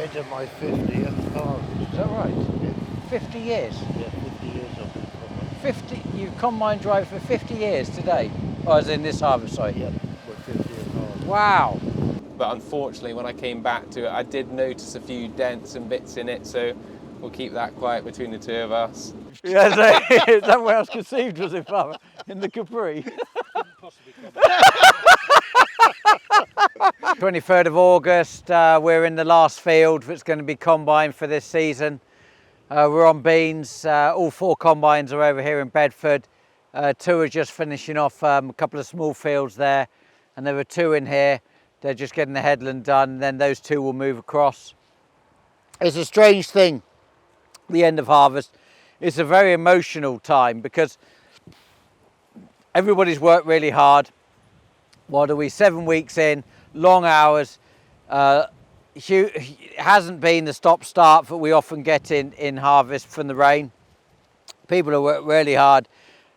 end of my 50th harvest. Is that right? Yeah. 50 years? Yeah, 50 years of combine. 50, you combine drive for 50 years today? Oh, as in this harvest, sorry? Yep, we're 50th harvest. Wow. But unfortunately, when I came back to it, I did notice a few dents and bits in it, so we'll keep that quiet between the two of us. Yeah, is that where I was conceived, was it, Father? In the Capri? 23rd of August, we're in the last field that's going to be combined for this season. We're on beans, all 4 combines are over here in Bedford. 2 are just finishing off a couple of small fields there, and there are 2 in here. They're just getting the headland done, and then those 2 will move across. It's a strange thing, the end of harvest. It's a very emotional time because everybody's worked really hard. What are we, 7 weeks in, long hours. It hasn't been the stop-start that we often get in harvest from the rain. People have worked really hard.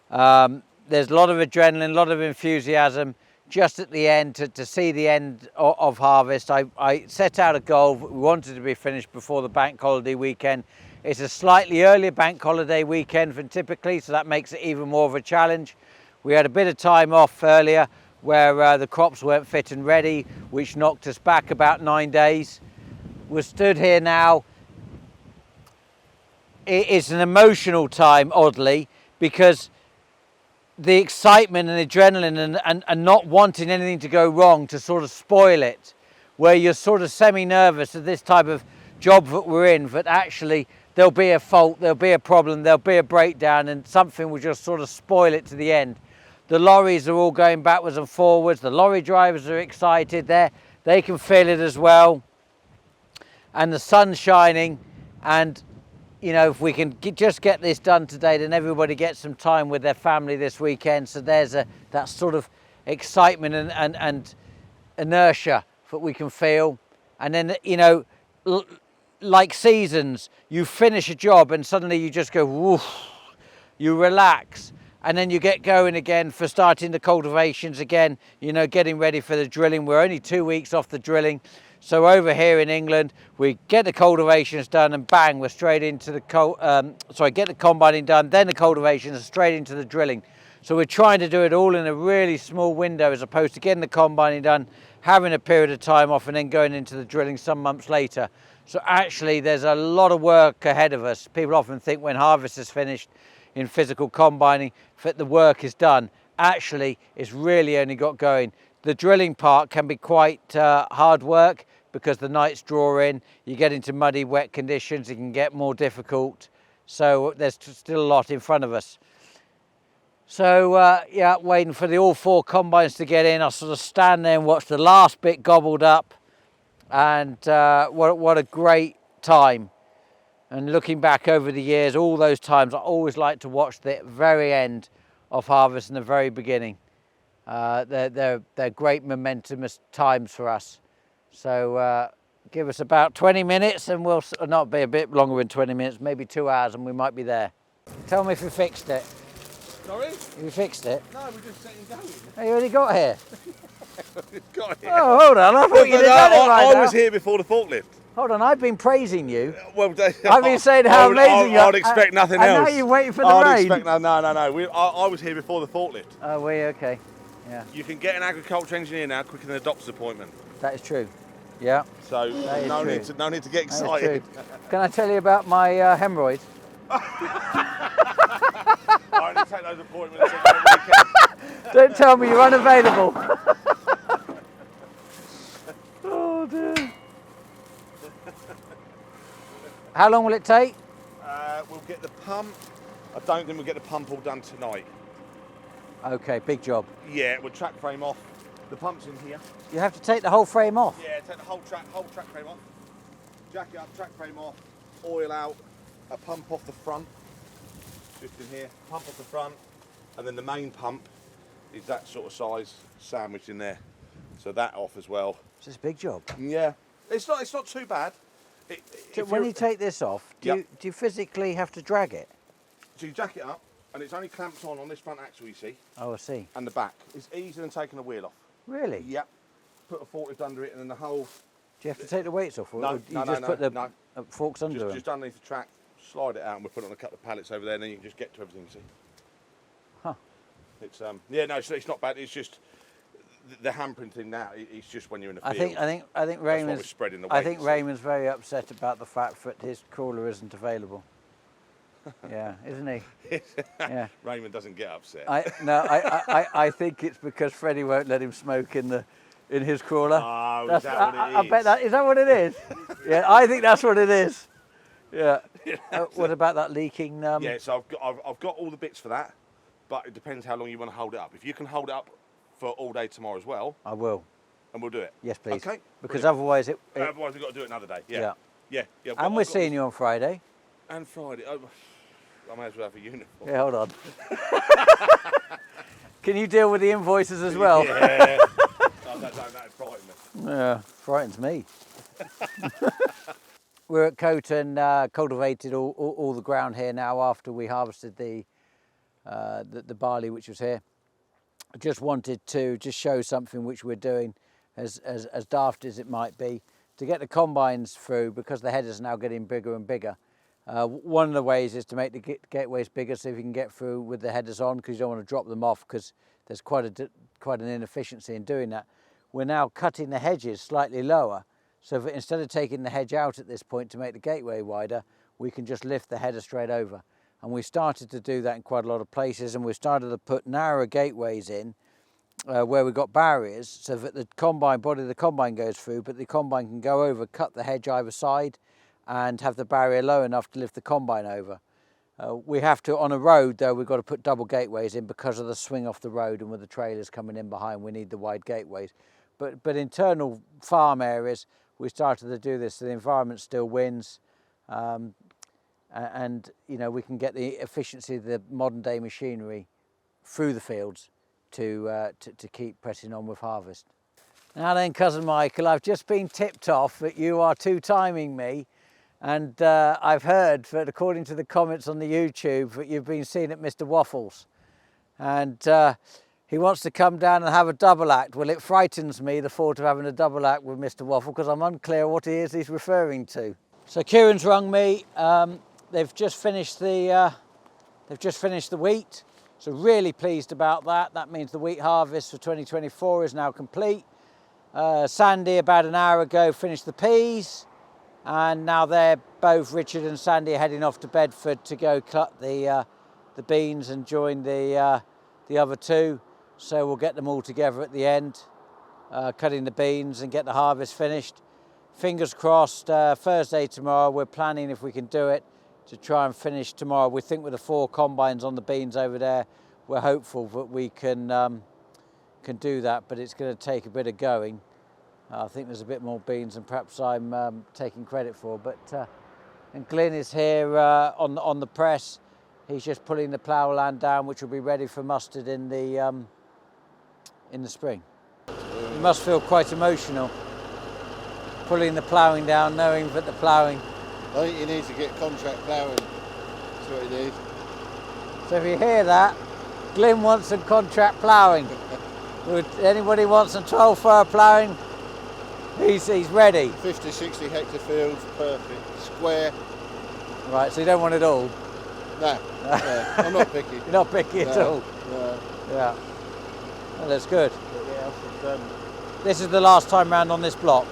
There's a lot of adrenaline, a lot of enthusiasm. Just at the end, to see the end of harvest, I set out a goal. We wanted to be finished before the bank holiday weekend. It's a slightly earlier bank holiday weekend than typically, so that makes it even more of a challenge. We had a bit of time off earlier where the crops weren't fit and ready, which knocked us back about 9 days. We're stood here now. It's an emotional time, oddly, because the excitement and adrenaline and not wanting anything to go wrong to sort of spoil it, where you're sort of semi-nervous at this type of job that we're in, that actually there'll be a fault, there'll be a problem, there'll be a breakdown, and something will just sort of spoil it to the end. The lorries are all going backwards and forwards. The lorry drivers are excited. They can feel it as well. And the sun's shining, and you know, if we can just get this done today, then everybody gets some time with their family this weekend. So there's that sort of excitement and inertia that we can feel. And then, you know, like seasons, you finish a job and suddenly you just go, woof, you relax. And then you get going again for starting the cultivations again, you know, getting ready for the drilling. We're only 2 weeks off the drilling. So over here in England, we get the cultivations done and bang, we're straight into the, get the combining done, then the cultivations, straight into the drilling. So we're trying to do it all in a really small window as opposed to getting the combining done, having a period of time off and then going into the drilling some months later. So actually there's a lot of work ahead of us. People often think when harvest is finished in physical combining that the work is done. Actually, it's really only got going. The drilling part can be quite hard work because the nights draw in, you get into muddy, wet conditions, it can get more difficult. So there's still a lot in front of us. So yeah, waiting for the all 4 combines to get in. I'll sort of stand there and watch the last bit gobbled up. And what a great time. And looking back over the years, all those times, I always like to watch the very end of harvest and the very beginning. They're great momentous times for us. So give us about 20 minutes and we'll not be a bit longer than 20 minutes, maybe 2 hours and we might be there. Tell me if you fixed it. Sorry? You fixed it? No, we're just setting going. Oh, you already got here? Got here. Oh, hold on, I thought you'd done it right I now. was here before the forklift. Hold on, I've been praising you. Well, I've been saying how amazing you are. I'd expect nothing and else. And now you're waiting for the I'd rain. expect, no. I was here before the forklift. Oh, were you? Okay. Yeah. You can get an agriculture engineer now quicker than a doctor's appointment. That is true. Yeah. So no need to get excited. Can I tell you about my hemorrhoids? I only take those appointments every weekend. Don't tell me you're unavailable. Oh dear. How long will it take? We'll get the pump. I don't think we'll get the pump all done tonight. Okay, big job. Yeah, we'll track frame off. The pump's in here. You have to take the whole frame off? Yeah, take the whole track frame off. Jack it up, track frame off, oil out, a pump off the front. Just in here, pump off the front, and then the main pump is that sort of size sandwiched in there. So that off as well. It's just a big job. Yeah, it's not too bad. So when you take this off, do you physically have to drag it? So you jack it up, and it's only clamped on this front axle, you see. Oh, I see. And the back. It's easier than taking the wheel off. Really? Yep. Put a forklift under it, and then the whole Do you have to take the weights off, or No, you no, just no, put the no. forks under them? Just underneath the track, slide it out, and we'll put it on a couple of pallets over there, and then you can just get to everything. See? Huh. It's yeah, no, it's not bad. It's just the hampering thing now. It's just when you're in the field. I think Raymond's spreading the I weight, think you see. Raymond's very upset about the fact that his crawler isn't available. Yeah, isn't he? Yeah. Raymond doesn't get upset. I think it's because Freddie won't let him smoke in his crawler. Oh, is that what it I bet that is that what it is. Yeah, I think that's what it is. Yeah. What about that leaking? Yeah, so I've got all the bits for that, but it depends how long you want to hold it up. If you can hold it up for all day tomorrow as well, I will. and we'll do it. Yes, please. Okay. Because Brilliant. otherwise Otherwise we've got to do it another day. Yeah. Yeah. And we're seeing you on Friday. And Friday. Oh, I may as well have a uniform. Yeah, hold on. Can you deal with the invoices as well? Yeah. That frightened me. Yeah, frightens me. We're at Coton, cultivated all the ground here now after we harvested the barley which was here. I just wanted to just show something which we're doing, as daft as it might be, to get the combines through, because the headers are now getting bigger and bigger. One of the ways is to make the gateways bigger so you can get through with the headers on, because you don't want to drop them off, because there's quite an inefficiency in doing that. We're now cutting the hedges slightly lower, so that instead of taking the hedge out at this point to make the gateway wider, we can just lift the header straight over. And we started to do that in quite a lot of places, and we started to put narrower gateways in where we've got barriers, so that the body of the combine goes through, but the combine can go over, cut the hedge either side, and have the barrier low enough to lift the combine over. We have to, on a road though, we've got to put double gateways in because of the swing off the road, and with the trailers coming in behind, we need the wide gateways. But internal farm areas, we started to do this, so the environment still wins, and you know, we can get the efficiency of the modern day machinery through the fields to keep pressing on with harvest. Now then, cousin Michael, I've just been tipped off that you are two-timing me. And I've heard that according to the comments on the YouTube that you've been seen at Mr Waffle's, and he wants to come down and have a double act. Well, it frightens me, the thought of having a double act with Mr Waffle, because I'm unclear what it is he's referring to. So Kieran's rung me. They've just finished the wheat, so really pleased about that. That means the wheat harvest for 2024 is now complete. Sandy about an hour ago finished the peas. And now they're both, Richard and Sandy, are heading off to Bedford to go cut the beans and join the other two. So we'll get them all together at the end, cutting the beans and get the harvest finished. Fingers crossed, Thursday tomorrow, we're planning, if we can do it, to try and finish tomorrow. We think with the 4 combines on the beans over there, we're hopeful that we can do that, but it's going to take a bit of going. I think there's a bit more beans than perhaps I'm taking credit for, but and Glyn is here on the press. He's just pulling the plough land down, which will be ready for mustard in the spring. You must feel quite emotional pulling the ploughing down, knowing that the ploughing. I think you need to get contract ploughing. That's what you need. So if you hear that, Glyn wants some contract ploughing. Anybody wants some 12-furrow ploughing? He's ready. 50, 60 hectare fields, perfect. Square. Right, so you don't want it all? No, I'm not picky. You're not picky at all? No. Yeah. Well, that's good. But yeah, This is the last time round on this block?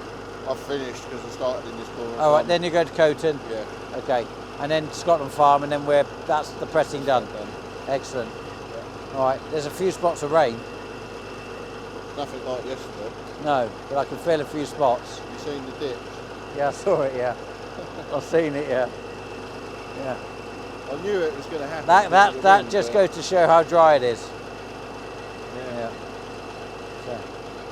I've finished because I started in this corner. All right, then you go to Coton? Yeah. Okay, and then Scotland Farm, and then that's the pressing done? Excellent. Yeah. All right, there's a few spots of rain. Nothing like yesterday. No, but I can feel a few spots. You seen the ditch? Yeah, I saw it, yeah. I've seen it, yeah. Yeah. I knew it was going to happen. That just goes to show how dry it is. Yeah. So.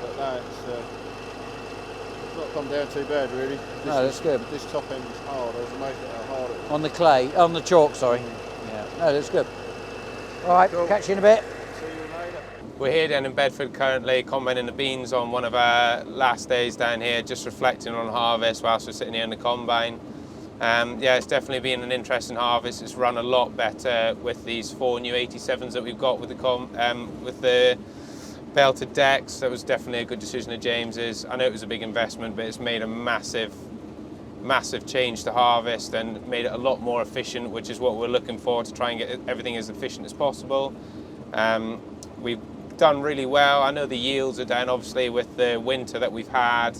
But no, it's not come down too bad really. No, that's good. This top end is hard. I was amazed at how hard it was. On the clay, on the chalk, sorry. Yeah. No, that's good. All right, cool. Catch you in a bit. We're here down in Bedford currently, combining the beans on one of our last days down here, just reflecting on harvest whilst we're sitting here in the combine. Yeah, it's definitely been an interesting harvest. It's run a lot better with these 4 new 87s that we've got with the belted decks. That was definitely a good decision of James's. I know it was a big investment, but it's made a massive change to harvest and made it a lot more efficient, which is what we're looking for, to try and get everything as efficient as possible. We've done really well. I know the yields are down obviously with the winter that we've had,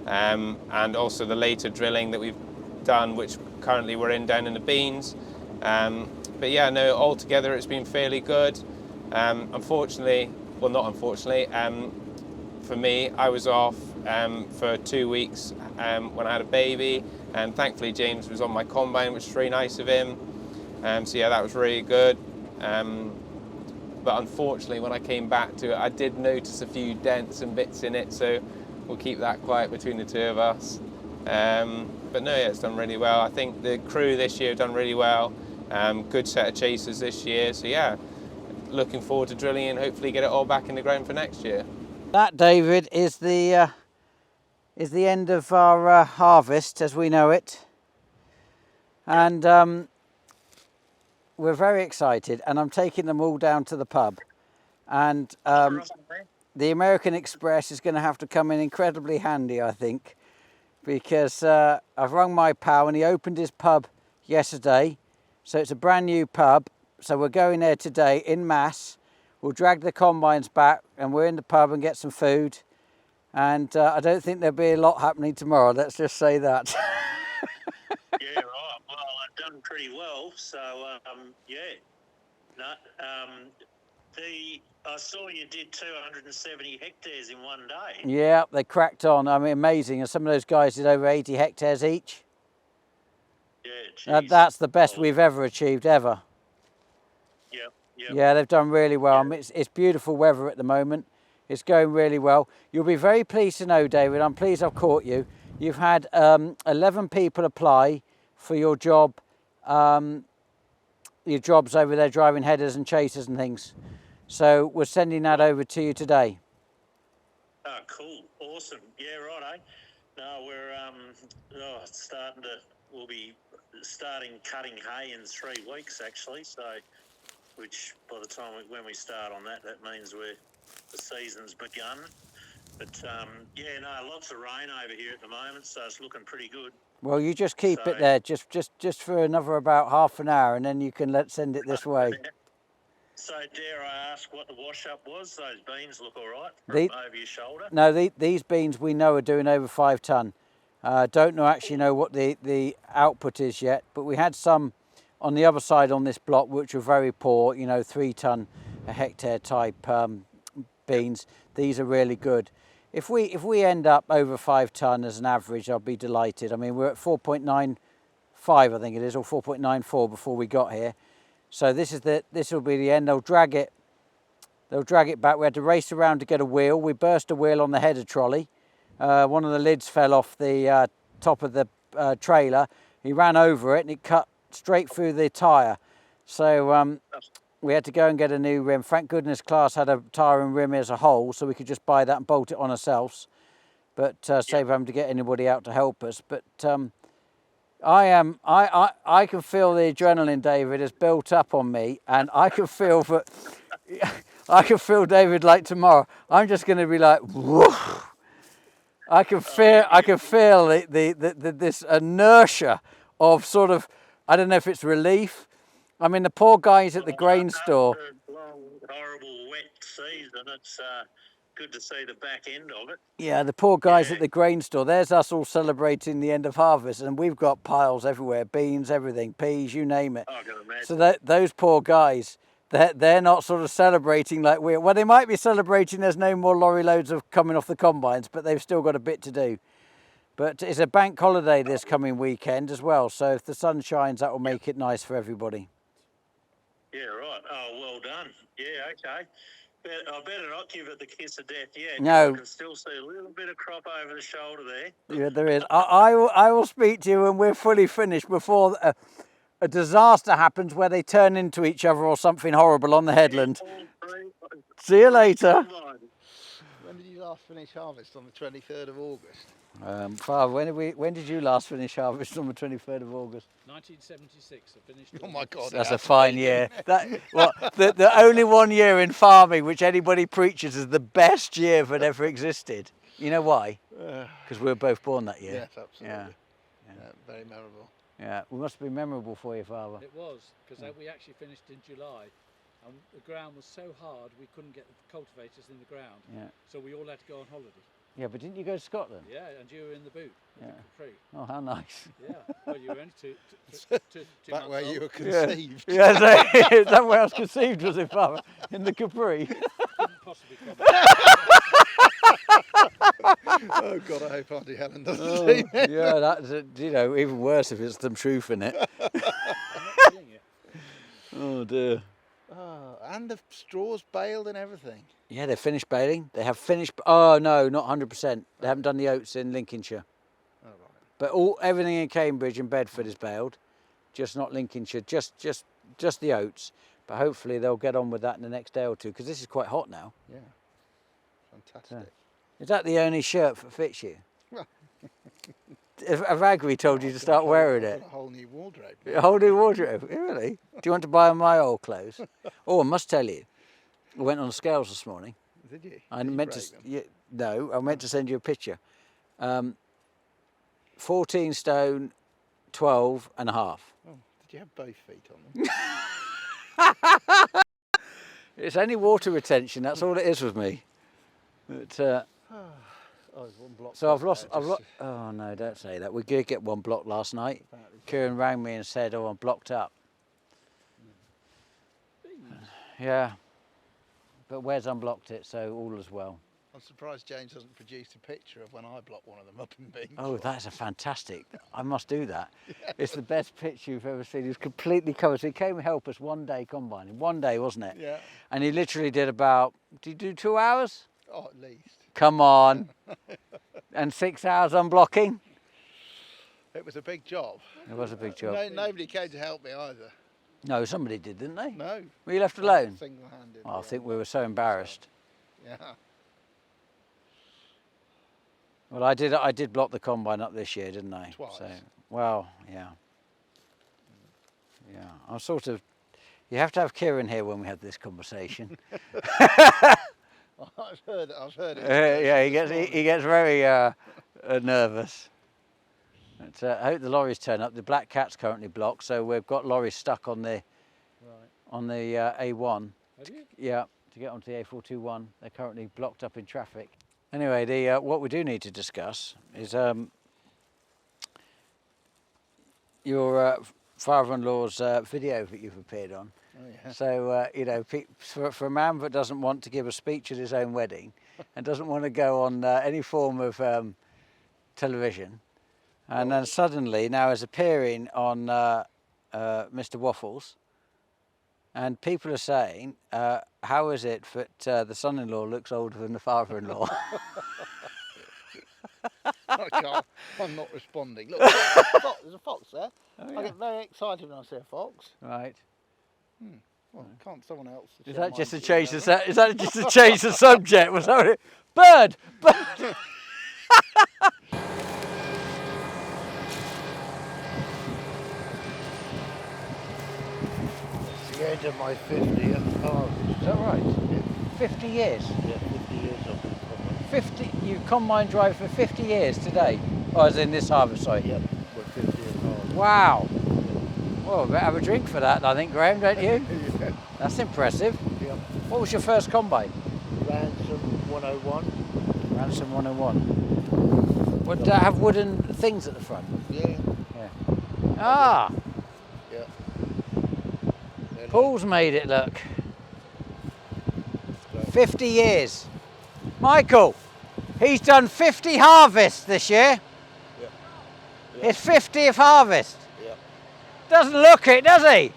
and also the later drilling that we've done, which currently we're in down in the beans. But yeah, no, altogether it's been fairly good. Unfortunately, well, not unfortunately, for me, I was off for 2 weeks when I had a baby, and thankfully James was on my combine, which was really nice of him. So yeah, that was really good. But unfortunately, when I came back to it, I did notice a few dents and bits in it, so we'll keep that quiet between the two of us. But no, yeah, it's done really well. I think the crew this year have done really well. Good set of chasers this year, so yeah, looking forward to drilling and hopefully get it all back in the ground for next year. That, David, is the end of our harvest as we know it, and we're very excited, and I'm taking them all down to the pub, and the American Express is going to have to come in incredibly handy, I think, because I've rung my pal and he opened his pub yesterday, so it's a brand new pub, so we're going there today in mass. We'll drag the combines back and we're in the pub and get some food, and I don't think there'll be a lot happening tomorrow, let's just say that. Yeah, right. Well, I've done pretty well. So, yeah. No, I saw you did 270 hectares in one day. Yeah, they cracked on. I mean, amazing. And some of those guys did over 80 hectares each. Yeah, geez. That's the best we've ever achieved, ever. Yep, yep. Yeah, they've done really well. Yeah. I mean, it's beautiful weather at the moment. It's going really well. You'll be very pleased to know, David, I'm pleased I've caught you. You've had 11 people apply for your job, your jobs over there driving headers and chasers and things. So we're sending that over to you today. Oh, cool. Awesome. Yeah, right, eh? No, we're we'll be starting cutting hay in 3 weeks, actually. So, which by the time when we start on that means the season's begun. But yeah, no, lots of rain over here at the moment, so it's looking pretty good. Well, you just keep it there, just for another about half an hour, and then you can send it this way. So, dare I ask what the wash-up was? Those beans look all right from over your shoulder? No, these beans we know are doing over 5 tonne. Don't actually know what the output is yet, but we had some on the other side on this block which were very poor, 3 tonne a hectare type beans. These are really good. If we end up over 5 tonne as an average, I'll be delighted. I mean, we're at 4.95, I think it is, or 4.94 before we got here. So this will be the end. They'll drag it back. We had to race around to get a wheel. We burst a wheel on the header trolley. One of the lids fell off the top of the trailer. He ran over it and it cut straight through the tyre. So we had to go and get a new rim. Thank goodness Class had a tyre and rim as a whole, so we could just buy that and bolt it on ourselves. But save having to get anybody out to help us. But I can feel the adrenaline, David, has built up on me, and I can feel that I can feel, David, like tomorrow I'm just going to be like, woof. I can feel this inertia of sort of, I don't know if it's relief. I mean, the poor guys at the grain store. After a long, horrible, wet season, it's good to see the back end of it. Yeah, the poor guys at the grain store. There's us all celebrating the end of harvest, and we've got piles everywhere, beans, everything, peas, you name it. I can imagine. So those poor guys, they're not sort of celebrating like we're. Well, they might be celebrating there's no more lorry loads of coming off the combines, but they've still got a bit to do. But it's a bank holiday this coming weekend as well, so if the sun shines, that will make it nice for everybody. Yeah, right. Oh, well done. Yeah, okay. I better not give it the kiss of death yet. No. I can still see a little bit of crop over the shoulder there. Yeah, there is. I will speak to you when we're fully finished before a disaster happens where they turn into each other or something horrible on the headland. See you later. When did you last last finish harvest on the 23rd of August? Father, when did you last finish harvest on the 23rd of August? 1976. I finished. Oh my God! That's a fine year. The only one year in farming which anybody preaches is the best year that ever existed. You know why? Because we were both born that year. Yes, absolutely. Yeah. Very memorable. Yeah, we must be memorable for you, Father. It was, because we actually finished in July, and the ground was so hard we couldn't get the cultivators in the ground. Yeah. So we all had to go on holiday. Yeah, but didn't you go to Scotland? Yeah, and you were in the boot. Yeah. The Capri. Oh, how nice. Yeah. Well, you were only two Back months where old. you were conceived. Yeah, is that where I was conceived, was it, Father? In the Capri? Couldn't possibly come. Oh God, I hope Auntie Helen doesn't see me. Yeah, that's even worse if it's some truth in it. I'm not kidding you. Oh dear. Oh, and the straws baled and everything. Yeah, they've finished baling. They have finished. Oh no, not 100%. They haven't done the oats in Lincolnshire. Oh right. But everything in Cambridge and Bedford is baled, just not Lincolnshire. Just the oats. But hopefully they'll get on with that in the next day or two, because this is quite hot now. Yeah. Fantastic. Is that the only shirt that fits you? Well, Have Agri told you to start wearing it? I've got a whole new wardrobe. A whole new wardrobe, really? Do you want to buy my old clothes? Oh, I must tell you, I went on the scales this morning. Did you? I Did you meant break to. them? No, I meant to send you a picture. 14 stone, 12 and a half. Oh, did you have both feet on them? It's only water retention. That's all it is with me. But, Oh, there's one block. so I've there, lost. just- Oh no, don't say that. We did get one block last night. Kieran rang me and said, "Oh, I'm blocked up." Yeah, but Wes unblocked it, so all is well. I'm surprised James hasn't produced a picture of when I blocked one of them up in beans. Oh, that's a fantastic. I must do that. It's the best pitch you've ever seen. He was completely covered. So he came and helped us one day combining. One day, wasn't it? Yeah. And he literally did about, did you do 2 hours? Oh, at least. Come on. And 6 hours unblocking? It was a big job. It was a big job. Nobody came to help me either. No, somebody did, didn't they? No. Were you left alone? Single-handed. Oh, I think we were so embarrassed. Yeah. Well, I did block the combine up this year, didn't I? Twice. So, well, yeah. Yeah, I'm sort of, you have to have Kieran here when we have this conversation. I've heard it. Yeah, he gets very nervous. But, I hope the lorries turn up. The Black Cat's currently blocked, so we've got lorries stuck on the A1. Have you? Yeah, to get onto the A421. They're currently blocked up in traffic. Anyway, what we do need to discuss is your father-in-law's video that you've appeared on. Oh, yeah. So, for a man that doesn't want to give a speech at his own wedding and doesn't want to go on any form of television, and then suddenly now is appearing on Mr Waffles, and people are saying, how is it that the son-in-law looks older than the father-in-law? I can't. I'm not responding. Look, there's a fox there. Oh, I yeah. get very excited when I see a fox. Right. Well, can't someone else? Is that just to change the is that just to change the subject? Was that it? Bird! Bird! It's the end of my 50th harvest. Is that right? 50 years? Yeah, 50 years of it. 50, you combine drive for 50 years today? Oh, as in this harvest, sorry. Yep, we're 50 years harvest. Wow. Well, better have a drink for that, I think, Graham, don't you? Yeah. That's impressive. Yep. What was your first combine? Ransom 101. Ransom 101. Would that have wooden things at the front? Yeah. Yeah. Ah, Yeah. Paul's made it look. 50 years. Michael, he's done 50 harvests this year. Yep. His 50th harvest. Yep. Doesn't look it, does he?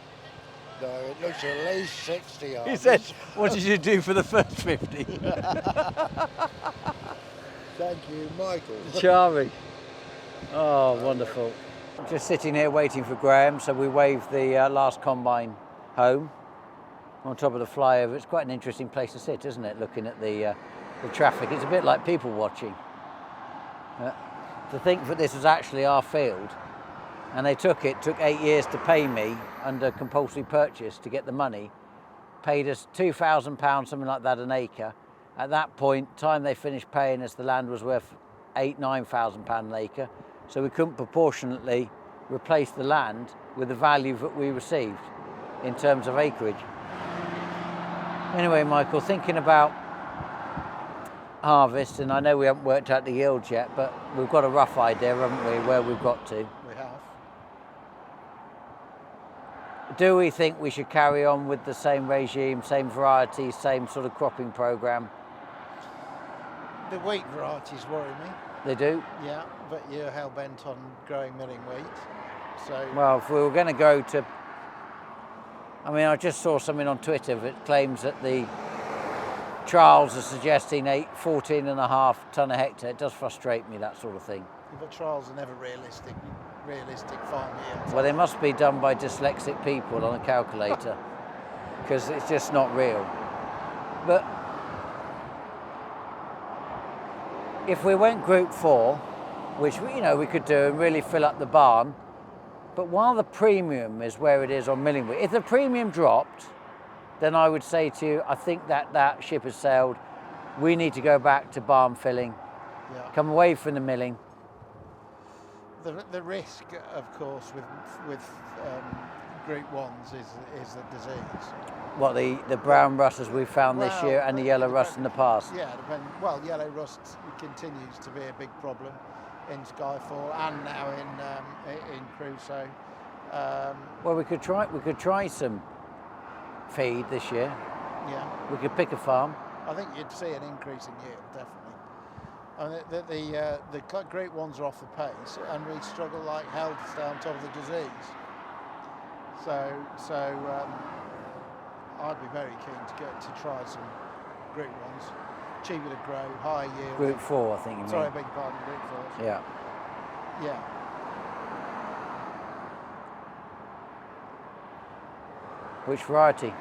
No, it looks at least 60 He harvests. said, what did you do for the first 50? Thank you, Michael. Charming. Oh, wonderful. Just sitting here waiting for Graham, so we waved the last combine home on top of the flyover. It's quite an interesting place to sit, isn't it? Looking at the the traffic. It's a bit like people watching. To think that this was actually our field, and they took 8 years to pay me under compulsory purchase to get the money, paid us £2,000, something like that, an acre. At that point, time they finished paying us, the land was worth £9,000 an acre, so we couldn't proportionately replace the land with the value that we received in terms of acreage. Anyway, Michael, thinking about harvest, and I know we haven't worked out the yields yet, but we've got a rough idea, haven't we, where we've got to. We have. Do we think we should carry on with the same regime, same varieties, same sort of cropping programme? The wheat varieties worry me. They do? Yeah, but you're hell-bent on growing milling wheat. So Well, if we were going to go to... I mean, I just saw something on Twitter that claims that the trials are suggesting 14.5 tonne a hectare. It does frustrate me, that sort of thing. but trials are never realistic farm yields. Well, they must be done by dyslexic people on a calculator, because it's just not real. But if we went Group 4, which we could do and really fill up the barn, but while the premium is where it is on milling wheat, if the premium dropped, then I would say to you, I think that ship has sailed. We need to go back to barn filling, come away from the milling. The risk, of course, with Group 1s is the disease. What, the brown rust as we found this year and the yellow rust in the past? Yeah, well, yellow rust continues to be a big problem in Skyfall and now in Crusoe. Well, we could try some feed this year. Yeah. We could pick a farm. I think you'd see an increase in yield, definitely. I mean, the Group 1s are off the pace, and we struggle like hell to stay on top of the disease. So I'd be very keen to try some Group 1s. Cheaper to grow, higher yield. Group 4, I think you mean. Sorry, I beg your pardon, Group 4s. Yeah. Yeah. Which variety?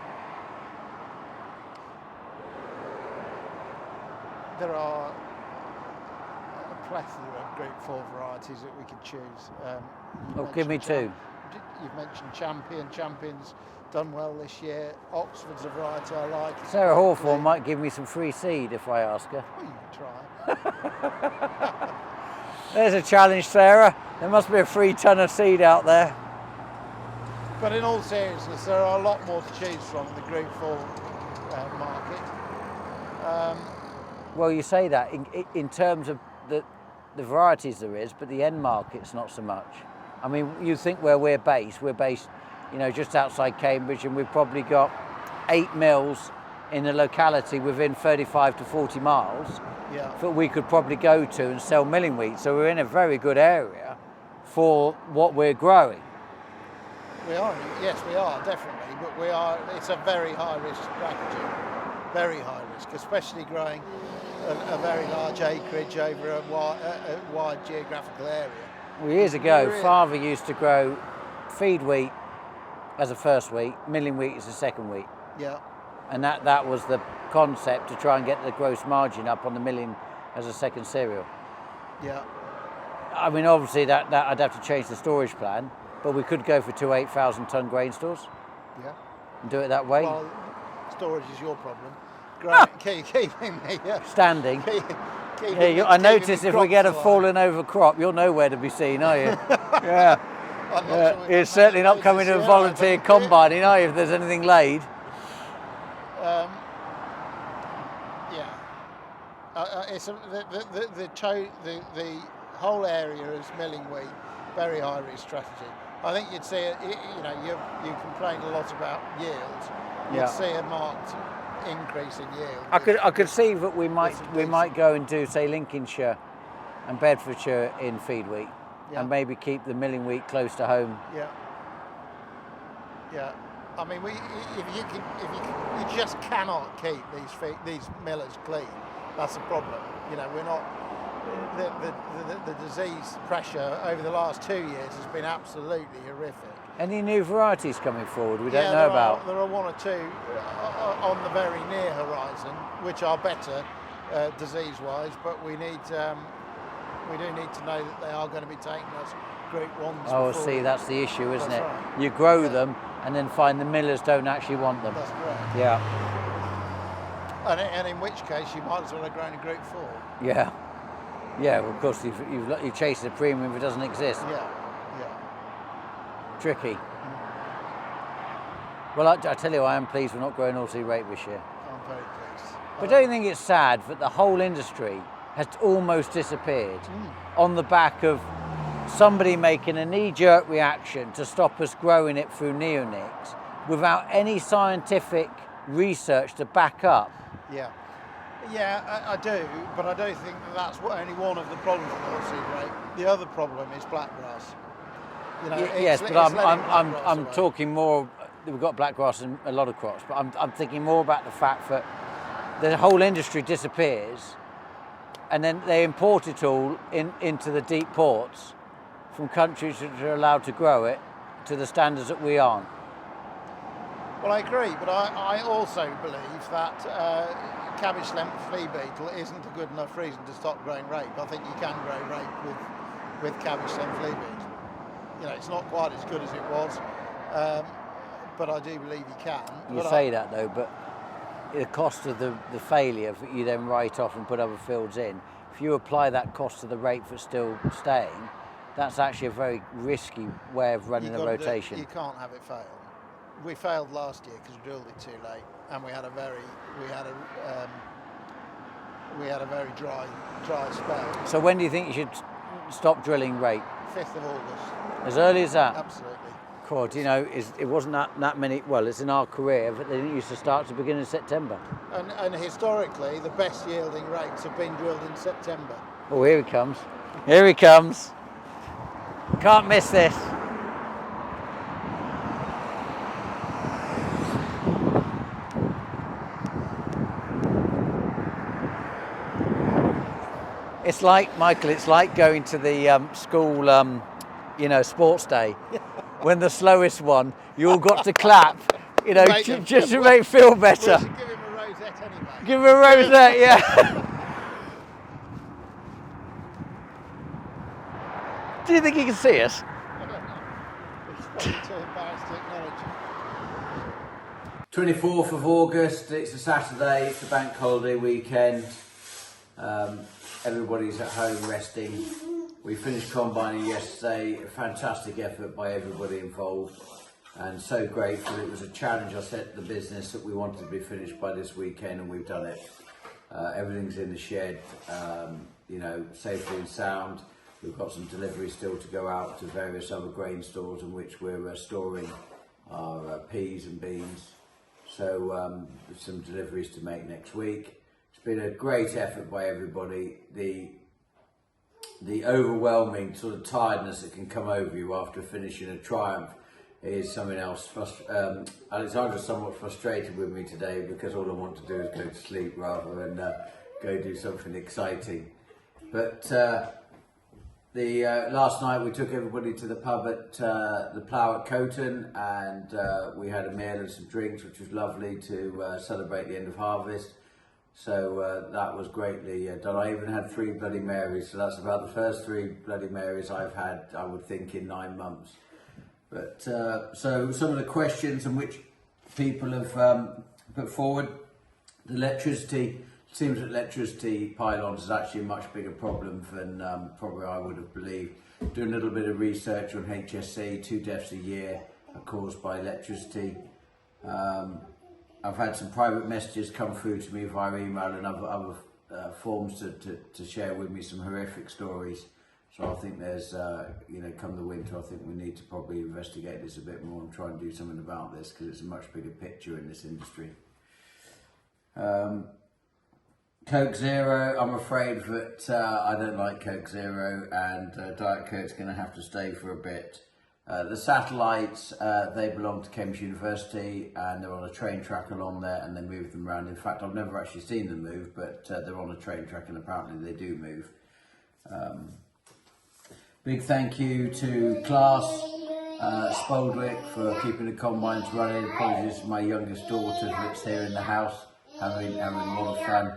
There are a plethora of Group 4 varieties that we could choose. Give me two. You've mentioned Champion. Champion's done well this year. Oxford's a variety I like. Sarah Hawthorne might give me some free seed if I ask her. Well, you can try. There's a challenge, Sarah. There must be a free ton of seed out there. But in all seriousness, there are a lot more to choose from in the Group 4 market. Well, you say that in terms of the varieties there is, but the end market's not so much. I mean, you think where we're based, just outside Cambridge, and we've probably got 8 mills in a locality within 35 to 40 miles that we could probably go to and sell milling wheat. So we're in a very good area for what we're growing. Yes, we are, definitely, but it's a very high risk strategy, very high risk, especially growing a very large acreage over a wide geographical area. Well, years ago, Father used to grow feed wheat as a first wheat, milling wheat as a second wheat. Yeah. And that was the concept, to try and get the gross margin up on the milling as a second cereal. Yeah. I mean, obviously that I'd have to change the storage plan, but we could go for 2 8,000-tonne grain stores. Yeah. And do it that way. Well, storage is your problem. Keeping the standing. I notice if we get a fallen over crop, you'll know where to be seen, are you? Yeah. You're certainly not coming to a volunteer combining, are you, if there's anything laid? It's the whole area is milling wheat, very high risk strategy. I think you'd see it. You complain a lot about yields. You'd see a marked increase in yield. I could see that we might go and do, say, Lincolnshire and Bedfordshire in feed wheat, and maybe keep the milling wheat close to home. Yeah. I mean, you just cannot keep these millers clean. That's the problem. We're not. The disease pressure over the last 2 years has been absolutely horrific. Any new varieties coming forward we don't know about? There are 1 or 2 on the very near horizon, which are better disease-wise, but we do need to know that they are going to be taking us Group 1s. Oh, before see, that's the issue, isn't That's it? right. You grow them and then find the millers don't actually want them. That's correct. Yeah, And in which case, you might as well have grown a Group 4. yeah. Yeah, well, of course, you've chased a premium if it doesn't exist. Yeah. Tricky. Well, I tell you, I am pleased we're not growing all-seed rape this year. I'm very pleased. But don't you think it's sad that the whole industry has almost disappeared on the back of somebody making a knee-jerk reaction to stop us growing it through neonics without any scientific research to back up? Yeah, I do, but I don't think that's only one of the problems with all-seed rape. The other problem is blackgrass. You know, Yes, but I'm away. talking more. We've got blackgrass in a lot of crops, but I'm thinking more about the fact that the whole industry disappears, and then they import it all into the deep ports from countries that are allowed to grow it to the standards that we aren't. Well, I agree, but I also believe that cabbage stem flea beetle isn't a good enough reason to stop growing rape. I think you can grow rape with cabbage stem flea beetle. You know, it's not quite as good as it was, but I do believe you can. You say that though, but the cost of the failure that you then write off and put other fields in, if you apply that cost to the rape that's still staying, that's actually a very risky way of running a rotation. You can't have it fail. We failed last year because we drilled it too late, and we had a very dry spell. So when do you think you should stop drilling rape? 5th of August. As early as that? Absolutely. God, you know, it wasn't that many. Well, it's in our career, but they didn't used to start to the beginning of September. And historically, the best yielding rapes have been drilled in September. Oh, here he comes. Here he comes. Can't miss this. It's like, Michael, it's like going to the school, sports day. When the slowest one, you all got to clap, just to make feel better. We should give him a rosette anyway. Give him a rosette, yeah. Do you think he can see us? It's probably too embarrassed to acknowledge it. 24th of August, it's a Saturday, it's the bank holiday weekend. Everybody's at home resting. We finished combining yesterday, a fantastic effort by everybody involved, and so grateful. It was a challenge I set the business that we wanted to be finished by this weekend, and we've done it. Everything's in the shed, safely and sound. We've got some deliveries still to go out to various other grain stores in which we're storing our peas and beans. So some deliveries to make next week. It's been a great effort by everybody. The overwhelming sort of tiredness that can come over you after finishing a triumph is something else. Alexandra's somewhat frustrated with me today because all I want to do is go to sleep rather than go do something exciting. But last night we took everybody to the pub at the Plough at Coton, and we had a meal and some drinks, which was lovely to celebrate the end of harvest. So that was greatly done. I even had 3 Bloody Marys, so that's about the first 3 Bloody Marys I've had, I would think, in 9 months. But so some of the questions in which people have put forward, the electricity, it seems that electricity pylons is actually a much bigger problem than probably I would have believed. Doing a little bit of research on HSC, 2 deaths a year are caused by electricity. I've had some private messages come through to me via email and other forms to share with me some horrific stories. So I think there's, come the winter, I think we need to probably investigate this a bit more and try and do something about this, because it's a much bigger picture in this industry. Coke Zero, I'm afraid that I don't like Coke Zero, and Diet Coke's going to have to stay for a bit. The satellites, they belong to Cambridge University, and they're on a train track along there, and they move them around. In fact, I've never actually seen them move, but they're on a train track, and apparently they do move. Big thank you to Class Spoldwick for keeping the combines running. Apologies to my youngest daughter that's here in the house, having a lot of fun.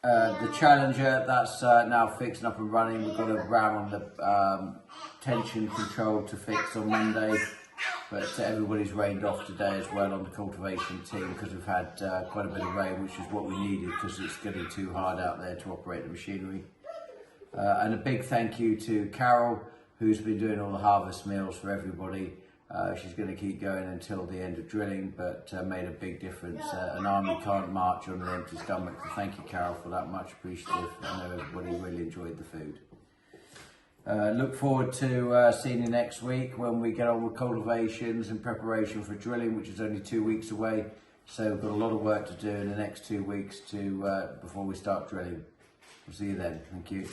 The Challenger, that's now fixed and up and running. We've got a ram on the tension control to fix on Monday, but everybody's rained off today as well on the cultivation team because we've had quite a bit of rain, which is what we needed because it's getting too hard out there to operate the machinery. And a big thank you to Carol, who's been doing all the harvest meals for everybody. She's going to keep going until the end of drilling, but made a big difference. An army can't march on an empty stomach, so thank you, Carol, for that. Much appreciative. I know everybody really enjoyed the food. Look forward to seeing you next week when we get on with cultivations and preparation for drilling, which is only 2 weeks away. So we've got a lot of work to do in the next 2 weeks before we start drilling. We'll see you then. Thank you.